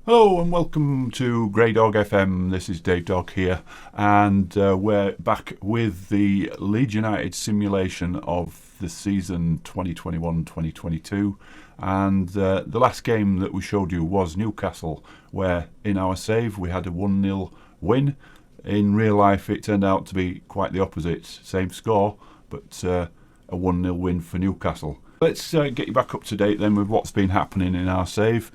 Hello and welcome to Grey Dog FM. This is Dave Dog here, and we're back with the Leeds United simulation of the season 2021-2022. And the last game that we showed you was Newcastle, where in our save we had a 1-0 win. In real life it turned out to be quite the opposite, same score, but a 1-0 win for Newcastle. Let's get you back up to date then with what's been happening in our save.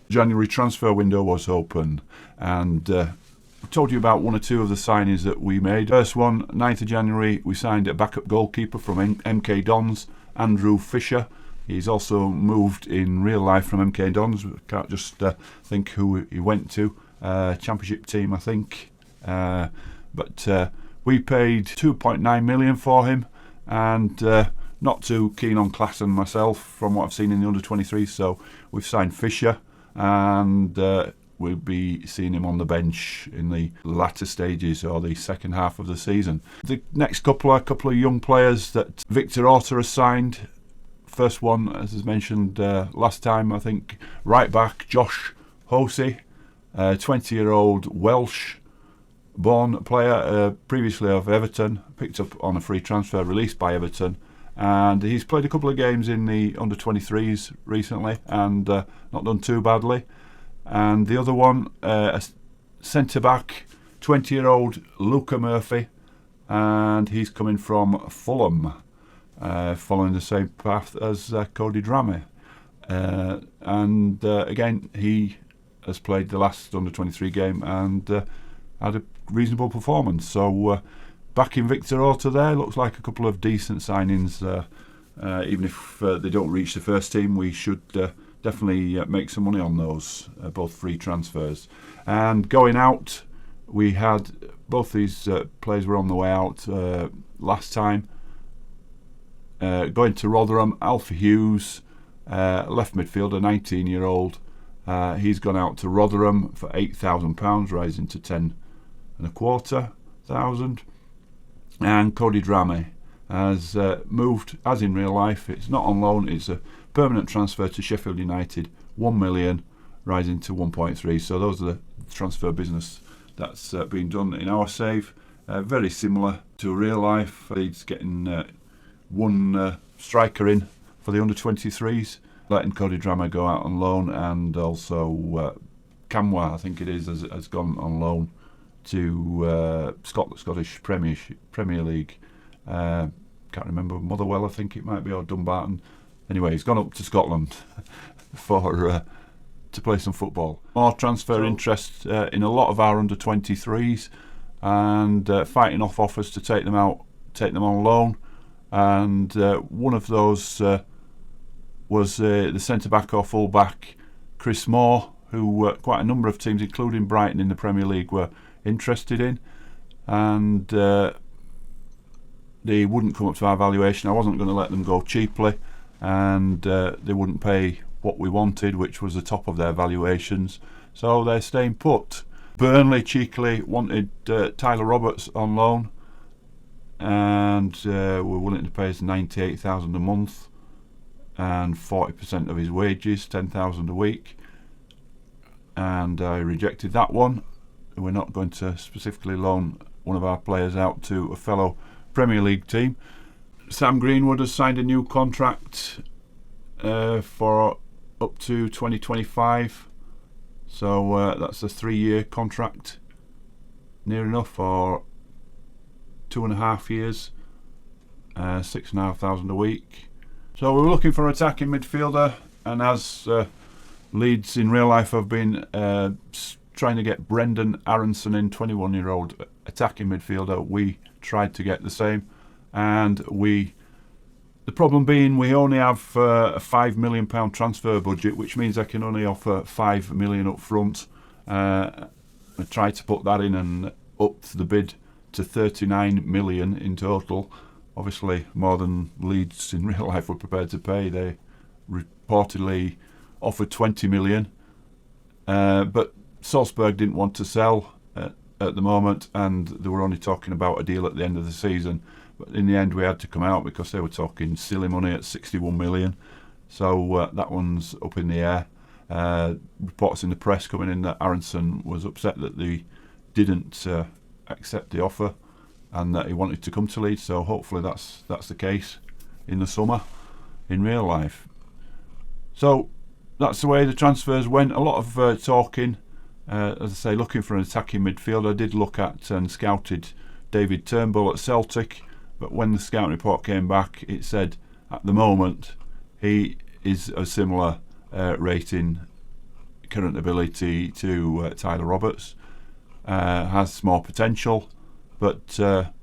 January transfer window was open, and I told you about one or two of the signings that we made. First one, 9th of January, we signed a backup goalkeeper from MK Dons, Andrew Fisher. He's also moved in real life from MK Dons. Can't just think who he went to. Championship team, I think. But we paid 2.9 million for him, and not too keen on Classen myself from what I've seen in the under-23s, so we've signed Fisher, and we'll be seeing him on the bench in the latter stages or the second half of the season. The next couple of young players that Victor Orta has signed. First one, as I mentioned last time, I think, right back Josh Hulsey, 20-year-old Welsh-born player, previously of Everton, picked up on a free transfer, released by Everton, and he's played a couple of games in the under-23s recently and not done too badly. And the other one, a centre-back, 20-year-old Luca Murphy, and he's coming from Fulham. Following the same path as Cody Drameh. And again, he has played the last under-23 game and had a reasonable performance. So back in Victor Orta there, looks like a couple of decent signings. Even if they don't reach the first team, we should definitely make some money on those, both free transfers. And going out, we had both these players were on the way out last time. Going to Rotherham, Alfie Hughes, left midfielder, 19-year-old. He's gone out to Rotherham for £8,000, rising to 10,2500. And Cody Drameh has moved, as in real life. It's not on loan, it's a permanent transfer to Sheffield United, 1 million, rising to 1.3. So those are the transfer business that's been done in our save. Very similar to real life. Leeds getting one striker in for the under-23s, letting Cody Drameh go out on loan, and also Camwa, I think it is, has gone on loan to Scottish Premier League. Can't remember, Motherwell I think it might be, or Dumbarton. Anyway, he's gone up to Scotland for to play some football. More transfer interest in a lot of our under-23s, and fighting off offers to take them on loan. And one of those was the centre-back or full-back Chris Moore, who quite a number of teams, including Brighton in the Premier League, were interested in. And they wouldn't come up to our valuation. I wasn't going to let them go cheaply, and they wouldn't pay what we wanted, which was the top of their valuations. So they're staying put. Burnley cheekily wanted Tyler Roberts on loan, and we're willing to pay us 98,000 a month and 40% of his wages, 10,000 a week. And I rejected that one. We're not going to specifically loan one of our players out to a fellow Premier League team. Sam Greenwood has signed a new contract for up to 2025. So that's a 3-year contract, near enough, or 2.5 years, 6,500 a week. So we were looking for an attacking midfielder, and as Leeds in real life have been trying to get Brendan Aronson in, 21-year-old attacking midfielder, we tried to get the same, and the problem being we only have a £5 million transfer budget, which means I can only offer £5 million up front. I tried to put that in and up the bid to 39 million in total. Obviously more than Leeds in real life were prepared to pay. They reportedly offered 20 million, but Salzburg didn't want to sell at the moment, and they were only talking about a deal at the end of the season. But in the end, we had to come out because they were talking silly money at 61 million. So that one's up in the air. Reports in the press coming in that Aronson was upset that they didn't accept the offer, and that he wanted to come to Leeds. So hopefully that's the case in the summer, in real life. So that's the way the transfers went. A lot of talking. As I say, looking for an attacking midfielder. I did look at and scouted David Turnbull at Celtic, but when the scouting report came back, it said at the moment he is a similar rating, current ability to Tyler Roberts. Has more potential, but the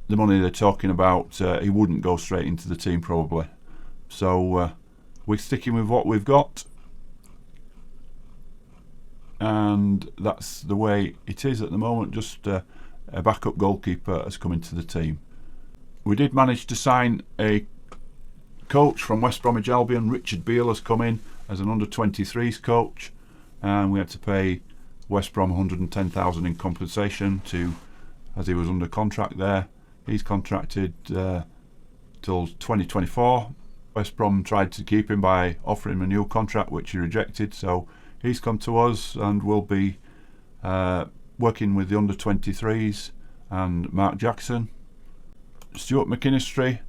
money they're talking about, he wouldn't go straight into the team probably. So we're sticking with what we've got, and that's the way it is at the moment. Just a backup goalkeeper has come into the team. We did manage to sign a coach from West Bromwich Albion. Richard Beale has come in as an under-23s coach, and we had to pay West Brom 110,000 in compensation as he was under contract there. He's contracted till 2024. West Brom tried to keep him by offering him a new contract, which he rejected. So he's come to us and will be working with the under-23s and Mark Jackson. Stuart McKinstry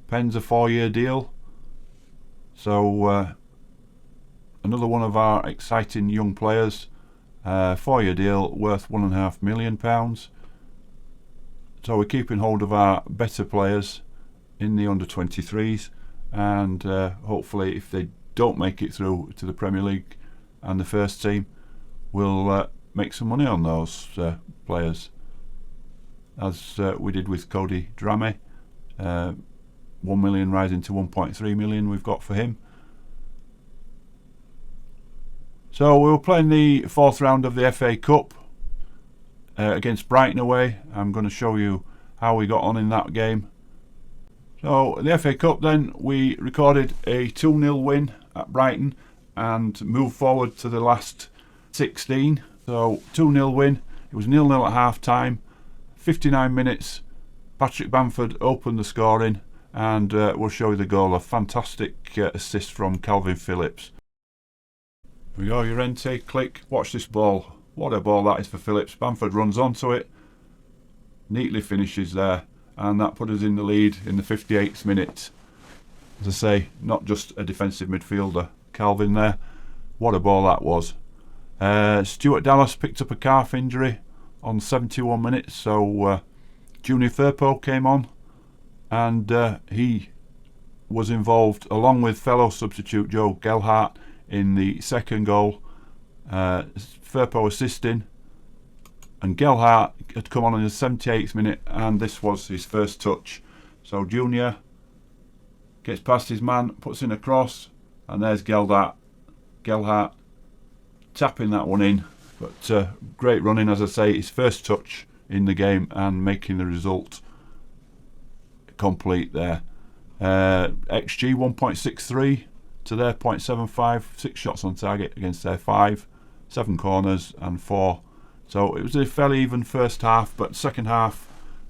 pens a 4-year deal. So another one of our exciting young players. 4-year deal worth £1.5 million. So we're keeping hold of our better players in the under-23s, and hopefully if they don't make it through to the Premier League and the first team, we'll make some money on those players, as we did with Cody Drameh. 1 million rising to 1.3 million we've got for him. So we were playing the 4th round of the FA Cup against Brighton away. I'm going to show you how we got on in that game. So in the FA Cup then, we recorded a 2-0 win at Brighton and moved forward to the last 16. So 2-0 win. It was 0-0 at half time. 59 minutes, Patrick Bamford opened the scoring, and we'll show you the goal. A fantastic assist from Calvin Phillips. Here we go, Llorente, click, watch this ball. What a ball that is for Phillips. Bamford runs onto it, neatly finishes there, and that put us in the lead in the 58th minute. As I say, not just a defensive midfielder, Calvin there. What a ball that was. Stuart Dallas picked up a calf injury on 71 minutes, so Junior Firpo came on, and he was involved along with fellow substitute Joe Gelhardt in the second goal. Firpo assisting, and Gelhardt had come on in the 78th minute, and this was his first touch. So Junior gets past his man, puts in a cross, and there's Gelhardt tapping that one in. But great running, as I say, his first touch in the game and making the result complete there. XG 1.63 to their 0.75, 6 shots on target against their 5, 7 corners and 4. So it was a fairly even first half, but second half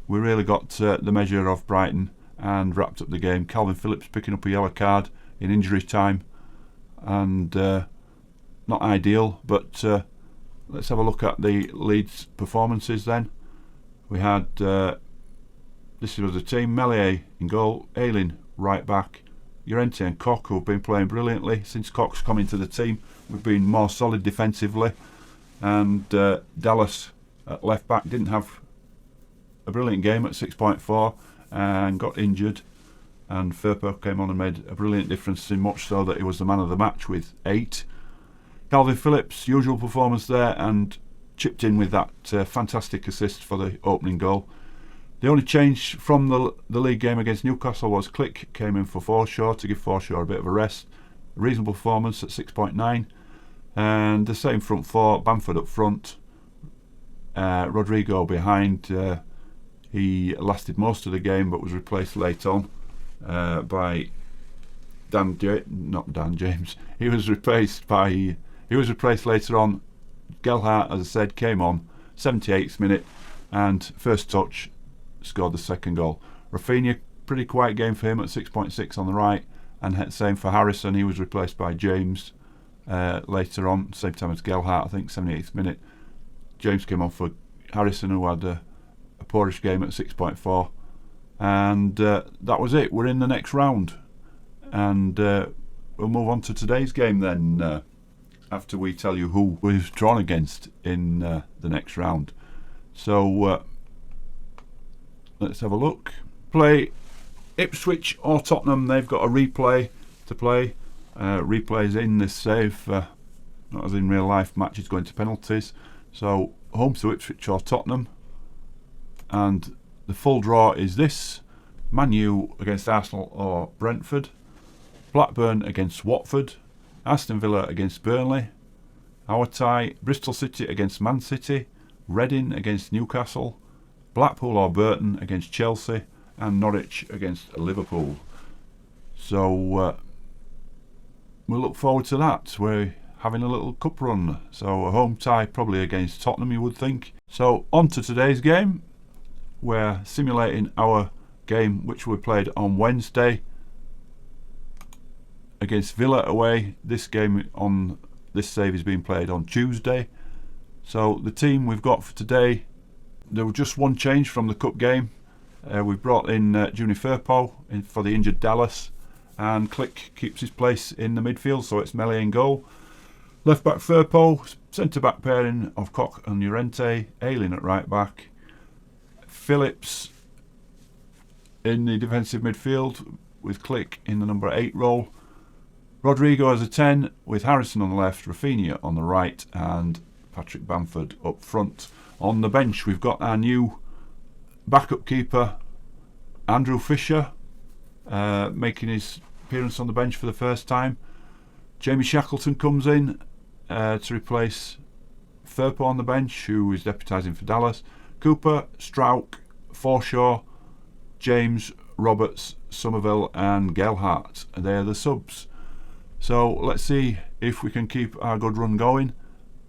we really got the measure of Brighton and wrapped up the game. Calvin Phillips picking up a yellow card in injury time, and not ideal, but let's have a look at the Leeds performances then. We had, this was the team: Meslier in goal, Ayling right back, Llorente and Koch, who have been playing brilliantly. Since Koch's come into the team, we've been more solid defensively, and Dallas at left back didn't have a brilliant game at 6.4 and got injured, and Firpo came on and made a brilliant difference, in much so that he was the man of the match with 8. Calvin Phillips, usual performance there, and chipped in with that fantastic assist for the opening goal. The only change from the league game against Newcastle was Click came in for Forshaw to give Forshaw a bit of a rest. A reasonable performance at 6.9, and the same front four: Bamford up front, Rodrigo behind. He lasted most of the game but was replaced late on by not Dan James. He was replaced later on. Gelhardt, as I said, came on 78th minute and first touch scored the second goal. Rafinha, pretty quiet game for him at 6.6 on the right, and same for Harrison. He was replaced by James later on, same time as Gelhardt, I think, 78th minute. James came on for Harrison, who had a poorish game at 6.4, and that was it. We're in the next round, and we'll move on to today's game then, after we tell you who we've drawn against in the next round. So let's have a look. Play Ipswich or Tottenham. They've got a replay to play. Replays in this save, not as in real life matches going to penalties. So home to Ipswich or Tottenham, and the full draw is this: Man U against Arsenal or Brentford, Blackburn against Watford, Aston Villa against Burnley, our tie Bristol City against Man City, Reading against Newcastle, Blackpool or Burton against Chelsea, and Norwich against Liverpool. So we'll look forward to that. We're having a little cup run, so a home tie probably against Tottenham, you would think. So on to today's game. We're simulating our game which we played on Wednesday against Villa away. This game on this save is being played on Tuesday. So the team we've got for today, there was just one change from the cup game. We've brought in Juni Firpo in for the injured Dallas, and Click keeps his place in the midfield, so it's Melee in goal. Left back Firpo, centre back pairing of Koch and Llorente, Ayling at right back, Phillips in the defensive midfield with Click in the number 8 role, Rodrigo as a 10 with Harrison on the left, Rafinha on the right, and Patrick Bamford up front. On the bench we've got our new backup keeper Andrew Fisher, making his appearance on the bench for the first time. Jamie Shackleton comes in to replace Firpo on the bench, who is deputising for Dallas. Cooper, Strauch, Forshaw, James, Roberts, Somerville and Gelhardt, they're the subs. So let's see if we can keep our good run going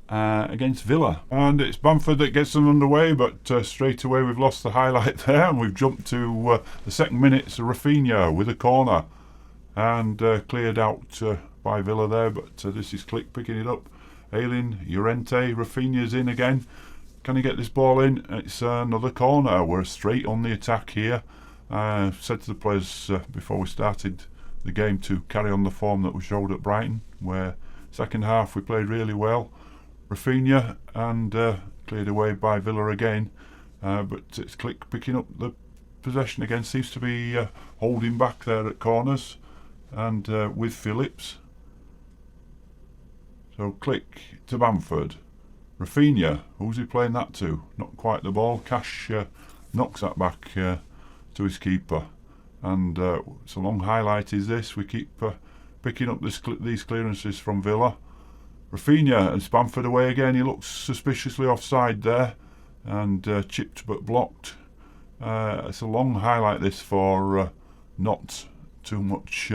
against Villa. And it's Bamford that gets them underway, but straight away we've lost the highlight there, and we've jumped to the second minute. It's Rafinha with a corner, and cleared out by Villa there, but this is Click picking it up. Ayling, Llorente, Rafinha's in again. Can he get this ball in? It's another corner. We're straight on the attack here. Said to the players before we started the game to carry on the form that we showed at Brighton, where second half we played really well. Rafinha, and cleared away by Villa again, but it's Click picking up the possession again. Seems to be holding back there at corners, and with Phillips. So Click to Bamford. Rafinha, who's he playing that to? Not quite the ball. Cash knocks that back to his keeper, and it's a long highlight is this. We keep picking up these clearances from Villa. Rafinha and Bamford away again. He looks suspiciously offside there, and chipped but blocked. It's a long highlight this for not too much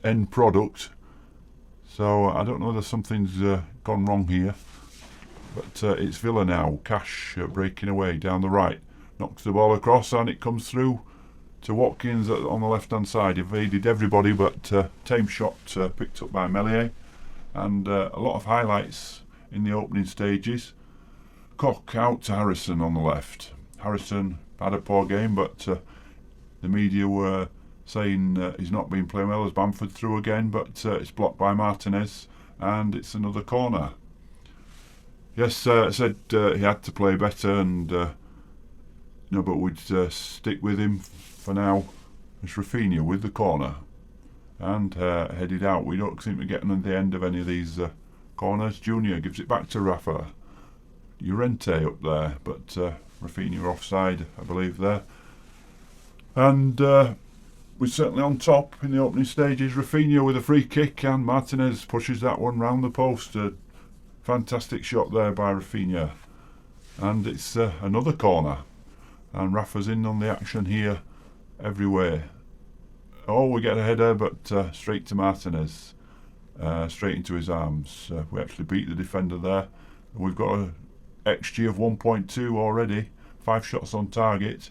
end product. So I don't know whether something's gone wrong here, but it's Villa now. Cash breaking away down the right, knocks the ball across, and it comes through to Watkins on the left hand side. Evaded everybody, but tame shot picked up by Meslier, and a lot of highlights in the opening stages. Koch out to Harrison on the left. Harrison had a poor game, but the media were saying he's not been playing well as Bamford through again, but it's blocked by Martinez, and it's another corner. Yes, said he had to play better, and but we'd stick with him for now. It's Rafinha with the corner, and headed out. We don't seem to get on the end of any of these corners. Junior gives it back to Rafa. Llorente up there, but Rafinha offside, I believe, there. And we're certainly on top in the opening stages. Rafinha with a free kick, and Martinez pushes that one round the post. A fantastic shot there by Rafinha, and it's another corner, and Rafa's in on the action here everywhere. Oh, we get a header, but straight to Martinez. Straight into his arms. We actually beat the defender there. We've got a XG of 1.2 already. 5 shots on target.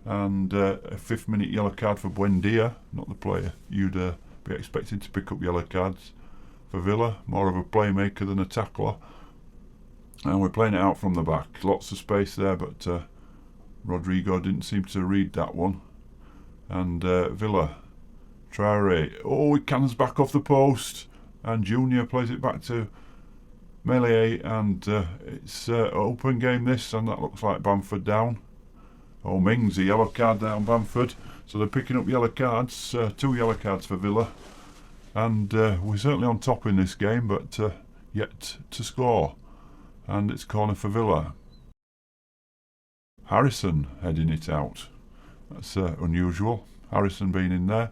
And a 5th minute yellow card for Buendia. Not the player you'd be expecting to pick up yellow cards for Villa. More of a playmaker than a tackler. And we're playing it out from the back. Lots of space there, but Rodrigo didn't seem to read that one. And Villa, Traore. Oh, he cannons back off the post. And Junior plays it back to Meslier. And it's open game this. And that looks like Bamford down. Oh, Mings, a yellow card down Bamford. So they're picking up yellow cards. 2 yellow cards for Villa. And we're certainly on top in this game, but yet to score. And it's corner for Villa. Harrison heading it out. That's unusual. Harrison being in there.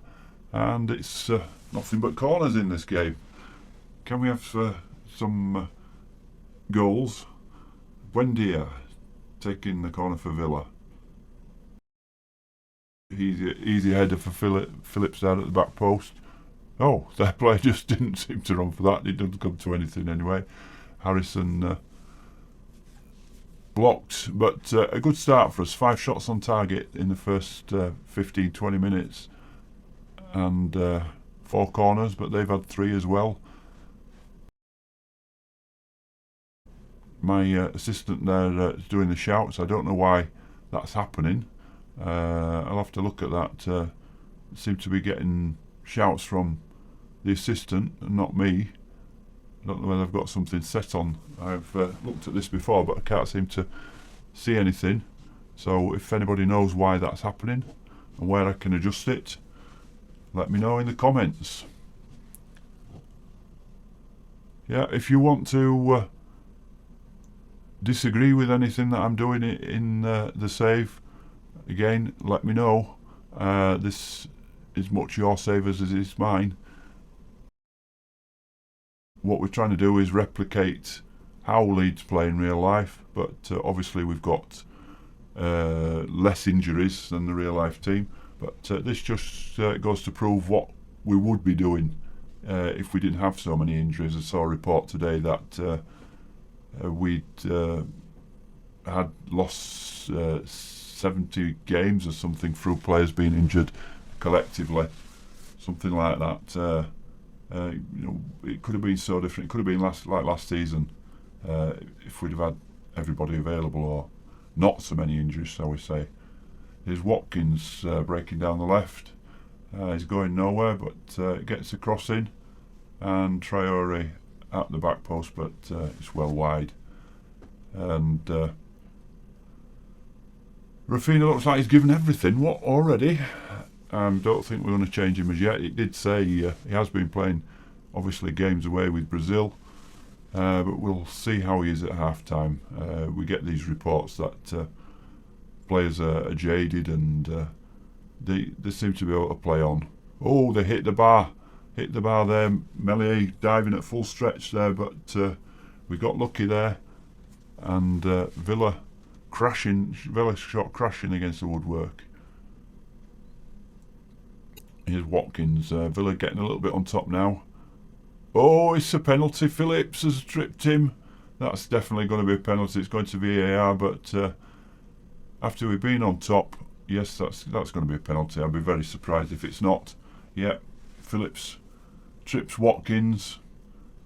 And it's nothing but corners in this game. Can we have some goals? Buendia taking the corner for Villa. Easy header for Phillips down at the back post. Oh, their player just didn't seem to run for that. It doesn't come to anything anyway. Harrison blocked, but a good start for us. 5 shots on target in the first 15-20 minutes. And 4 corners, but they've had 3 as well. My assistant there is doing the shouts. I don't know why that's happening. I'll have to look at that. Seem to be getting shouts from the assistant and not me. I don't know whether I've got something set on. I've looked at this before, but I can't seem to see anything. So if anybody knows why that's happening and where I can adjust it, let me know in the comments. Yeah, if you want to disagree with anything that I'm doing in the save, again, let me know. This is much your save as it is mine. What we're trying to do is replicate how Leeds play in real life, but obviously we've got less injuries than the real life team. But this just goes to prove what we would be doing if we didn't have so many injuries. I saw a report today that we'd had lost 70 games or something through players being injured collectively, something like that. It could have been so different. It could have been like last season if we'd have had everybody available, or not so many injuries, shall we say. Here's Watkins breaking down the left. He's going nowhere, but gets a cross in, and Traore at the back post, but it's well wide. And Rafinha looks like he's given everything. What, already? Don't think we're going to change him as yet. It did say he has been playing, obviously, games away with Brazil, but we'll see how he is at half-time. We get these reports that players are jaded and they seem to be able to play on. Oh, they hit the bar there. Meslier diving at full stretch there, but we got lucky there. And Villa shot crashing against the woodwork. Here's Watkins. Villa getting a little bit on top now. Oh, it's a penalty. Phillips has tripped him. That's definitely going to be a penalty. It's going to VAR, but after we've been on top, yes, that's going to be a penalty. I'd be very surprised if it's not. Yeah, Phillips trips Watkins.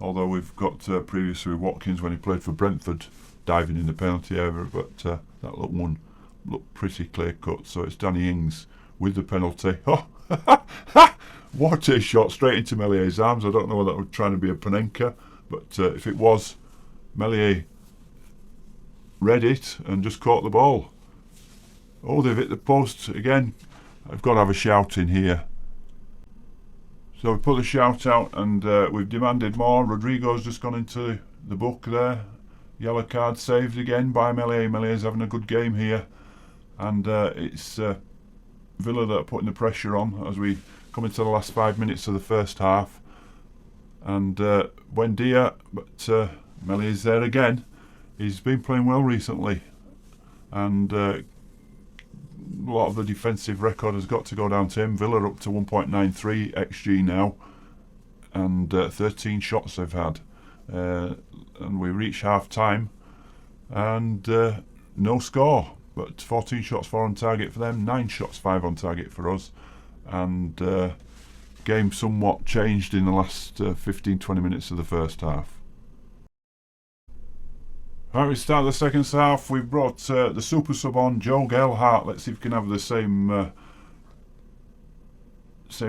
Although we've got previously with Watkins when he played for Brentford, diving in the penalty area, but that one looked pretty clear cut. So it's Danny Ings with the penalty. Oh, what a shot straight into Meslier's arms. I don't know whether that was trying to be a Panenka, but if it was, Meslier read it and just caught the ball. Oh, they've hit the post again. I've got to have a shout in here. So we put the shout out and we've demanded more. Rodrigo's just gone into the book there. Yellow card saved again by Meslier. Melior's having a good game here. And it's Villa that are putting the pressure on as we come into the last 5 minutes of the first half. And Buendia, but Melior's there again. He's been playing well recently. And a lot of the defensive record has got to go down to him. Villa up to 1.93 XG now, and 13 shots they've had. And we reach half time, and no score, but 14 shots 4 on target for them, 9 shots 5 on target for us, and game somewhat changed in the last 15-20 minutes of the first half. Right, we start the second half. We've brought the super sub on, Joe Gelhardt. Let's see if we can have the same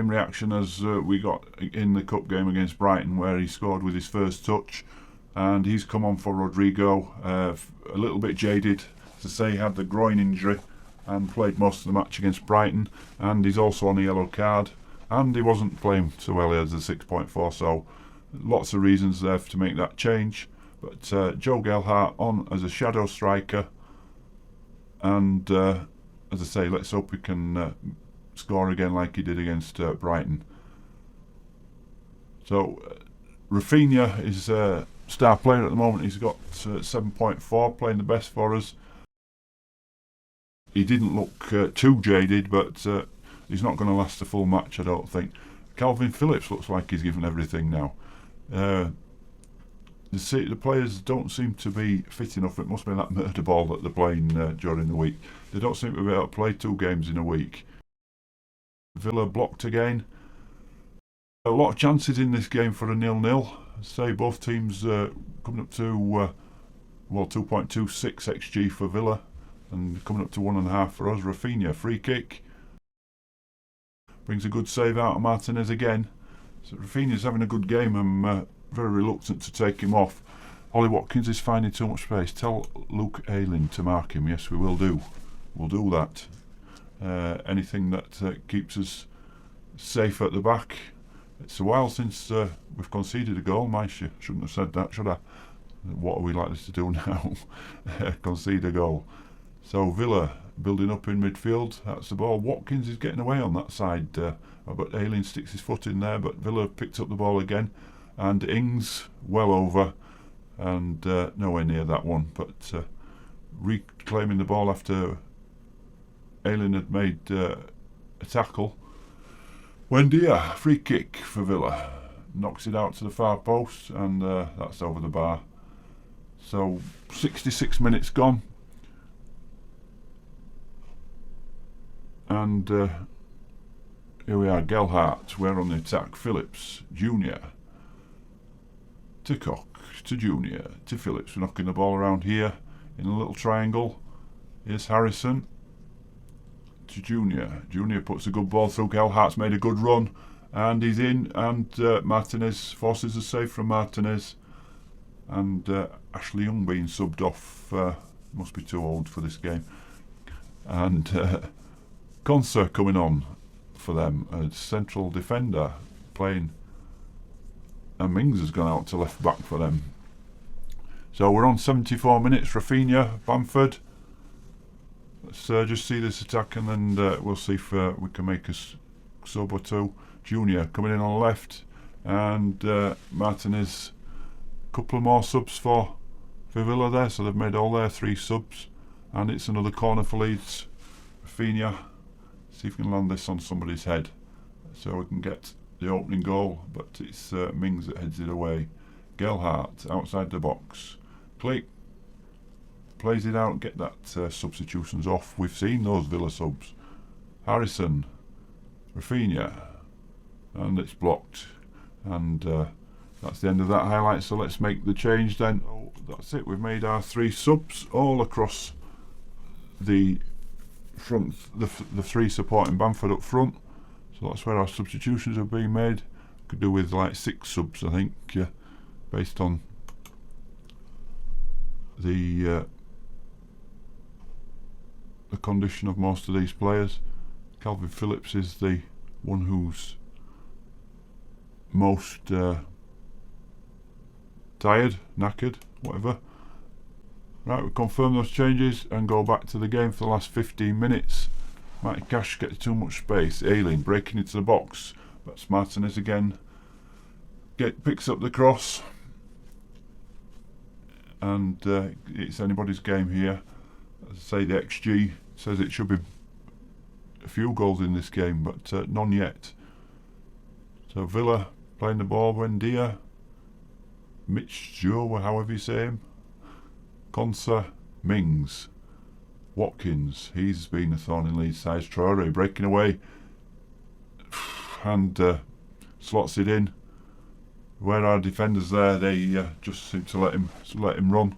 reaction as we got in the cup game against Brighton, where he scored with his first touch, and he's come on for Rodrigo. A little bit jaded, to say, he had the groin injury and played most of the match against Brighton, and he's also on a yellow card, and he wasn't playing so well as a 6.4, so lots of reasons there to make that change. But Joe Gelhardt on as a shadow striker, and as I say, let's hope we can score again like he did against Brighton. So Rafinha is star player at the moment. He's got 7.4, playing the best for us. He didn't look too jaded, but he's not going to last the full match, I don't think. Calvin Phillips looks like he's given everything now. The players don't seem to be fit enough. It must be that murder ball that they're playing during the week. They don't seem to be able to play 2 games in a week. Villa blocked again. A lot of chances in this game for a 0-0. Say both teams coming up to 2.26 XG for Villa, and coming up to 1.5 for us. Rafinha, free kick. Brings a good save out of Martinez again. So Rafinha's having a good game. I'm very reluctant to take him off. Ollie Watkins is finding too much space. Tell Luke Ayling to mark him. Yes, we will do. We'll do that. Anything that keeps us safe at the back. It's a while since we've conceded a goal. Shouldn't have said that, should I? What are we likely to do now? Concede a goal. So Villa building up in midfield. That's the ball. Watkins is getting away on that side, but Ayling sticks his foot in there. But Villa picked up the ball again, and Ings well over, and nowhere near that one. But reclaiming the ball after Ayling had made a tackle. Wendia, free kick for Villa, knocks it out to the far post, and that's over the bar. So 66 minutes gone, and here we are. Gelhardt, we're on the attack. Phillips, Junior, to Koch, to Junior, to Phillips. We're knocking the ball around here in a little triangle. Here's Harrison to Junior. Junior puts a good ball through. Gelhardt's made a good run, and he's in, and Martinez forces a save from Martinez, and Ashley Young being subbed off. Must be too old for this game. And Conser coming on for them, a central defender playing, and Mings has gone out to left back for them. So we're on 74 minutes. Rafinha, Bamford. Let's just see this attack, and then we'll see if we can make a sub or two. Junior coming in on the left, and Martinez. A couple of more subs for Villa there, so they've made all their 3 subs, and it's another corner for Leeds. Rafinha, see if we can land this on somebody's head so we can get the opening goal, but it's Mings that heads it away. Gelhardt outside the box. Click. Plays it out, get that substitutions off. We've seen those Villa subs. Harrison, Rafinha, and it's blocked, and that's the end of that highlight. So let's make the change then. Oh, that's it. We've made our 3 subs all across the front, the 3 supporting Bamford up front. So that's where our substitutions have been made. Could do with like 6 subs, I think, based on the condition of most of these players. Calvin Phillips is the one who's most tired, knackered, whatever. Right, we confirm those changes and go back to the game for the last 15 minutes. Matty Cash gets too much space. Ayling breaking into the box. That's Martinez again. Picks up the cross, and it's anybody's game here. As I say, the XG says it should be a few goals in this game, but none yet. So Villa playing the ball, Buendia, Mitch Joe, however you say him, Konsa, Mings, Watkins, he's been a thorn in Leeds' side. Traore breaking away and slots it in. Where our defenders there, they just seem to let him run.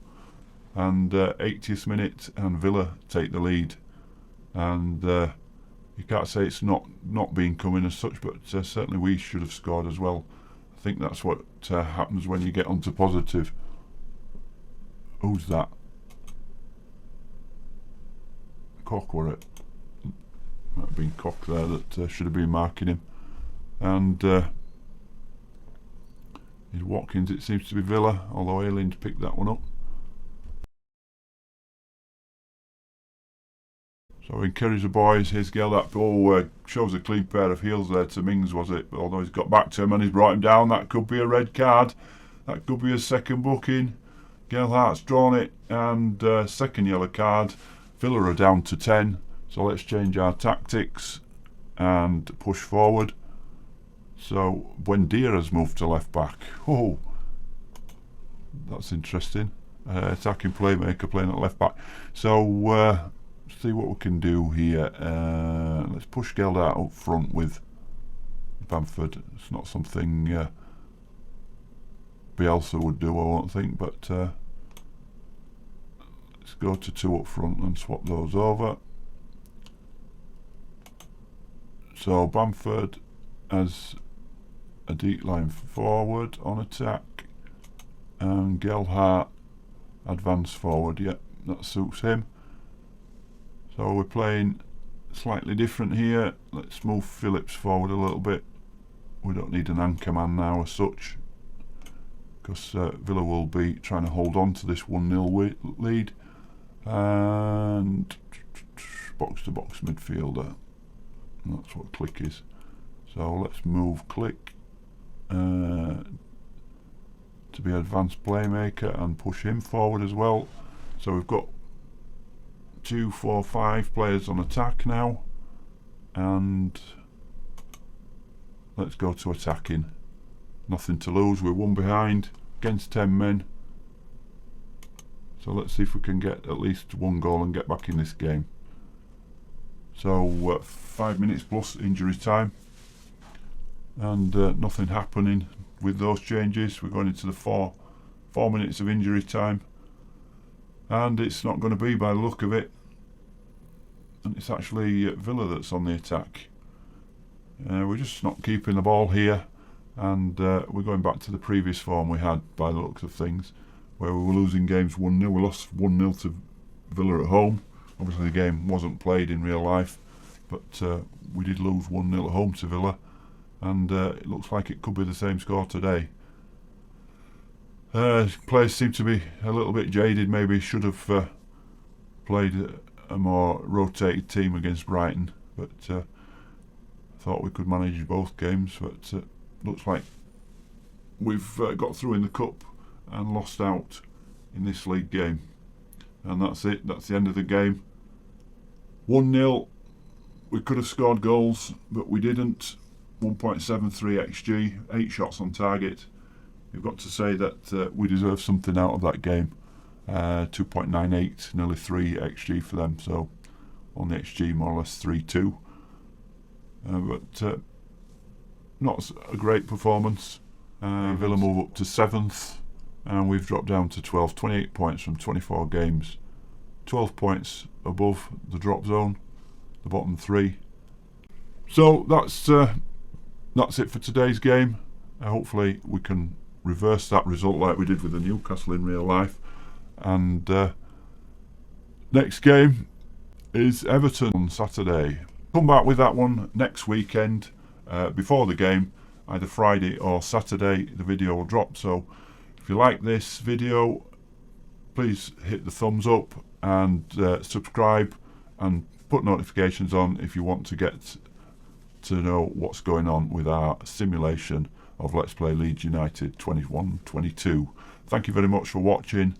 And 80th minute, and Villa take the lead. And you can't say it's not been coming as such, but certainly we should have scored as well. I think that's what happens when you get onto positive. Who's that? Cock, were it? Might have been Cock there that should have been marking him. And Watkins, it seems to be Villa, although Ayling picked that one up. So we encourage the boys. Here's Gail, that ball shows a clean pair of heels there to Mings, was it? But although he's got back to him and he's brought him down, that could be a red card. That could be a second booking. Gelhart's drawn it, and second yellow card. Villa are down to 10, so let's change our tactics and push forward. So Buendia has moved to left back. Oh, that's interesting. Attacking playmaker playing at left back. So see what we can do here. Let's push Gelhardt up front with Bamford. It's not something Bielsa would do, I won't think, but let's go to 2 up front and swap those over. So Bamford as a deep line forward on attack, and Gelhardt advance forward. Yep, that suits him. So we're playing slightly different here. Let's move Phillips forward a little bit. We don't need an anchor man now as such, because Villa will be trying to hold on to this 1-0 lead. And box to box midfielder, that's what Click is. So let's move Click to be advanced playmaker and push him forward as well. So we've got 2, 4, 5 players on attack now, and let's go to attacking. Nothing to lose, we're 1 behind against 10 men. So let's see if we can get at least 1 goal and get back in this game. So 5 minutes plus injury time, and nothing happening with those changes. We're going into the 4 minutes of injury time, and it's not going to be by the look of it. And it's actually Villa that's on the attack. We're just not keeping the ball here, and we're going back to the previous form we had by the looks of things, where we were losing games 1-0. We lost 1-0 to Villa at home. Obviously the game wasn't played in real life, but we did lose 1-0 at home to Villa, and it looks like it could be the same score today. Players seem to be a little bit jaded. Maybe should have played a more rotated team against Brighton, but I thought we could manage both games. But looks like we've got through in the cup and lost out in this league game, and that's it. That's the end of the game. 1-0. We could have scored goals, but we didn't. 1.73 xG, 8 shots on target. You've got to say that we deserve something out of that game. 2.98, nearly 3 xG for them, so on the xG more or less 3-2. But not a great performance. Villa move up to 7th, and we've dropped down to 12th. 28 points from 24 games. 12 points above the drop zone, the bottom 3. So that's it for today's game. Hopefully we can reverse that result like we did with the Newcastle in real life. And next game is Everton on Saturday. Come back with that one next weekend, before the game, either Friday or Saturday the video will drop. So if you like this video, please hit the thumbs up and subscribe and put notifications on if you want to get to know what's going on with our simulation of Let's Play Leeds United 21-22. Thank you very much for watching.